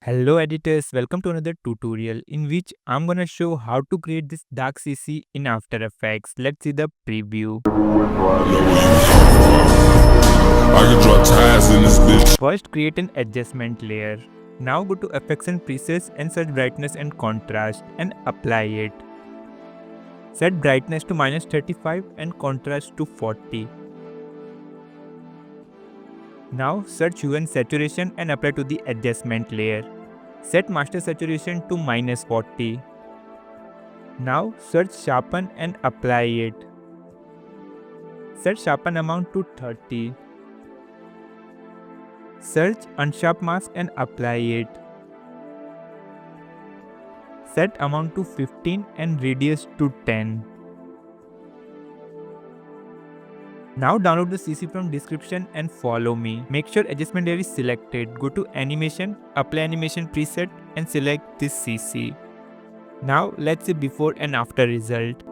Hello editors, welcome to another tutorial in which I'm gonna show how to create this dark CC in After Effects. Let's see the preview. First create an adjustment layer. Now go to effects and presets and set brightness and contrast and apply it. Set brightness to -35 and contrast to 40. Now search hue and saturation and apply to the adjustment layer. Set master saturation to -40. Now search sharpen and apply it. Set sharpen amount to 30. Search unsharp mask and apply it. Set amount to 15 and radius to 10. Now download the CC from description and follow me. Make sure adjustment layer is selected. Go to animation, apply animation preset and select this CC. Now let's see before and after result.